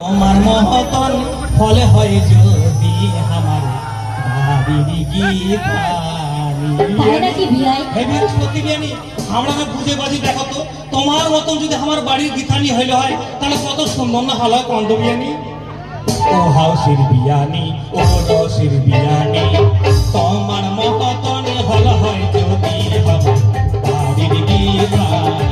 তোমার মহতন ফলে হয় যদি আমার বাড়ির গীতানি আমরা বুঝে বাজি দেখো তো তোমার মতন যদি আমার বাড়ির গীতানি হইলে হয় তাহলে কত সুন্দর না হলো কন্দ বিয়ানি ও হাউসের বিয়ানি ও রসের বিয়ানি তোমার মহতন ফলে হয় যদি আমার বাড়ির গীতানি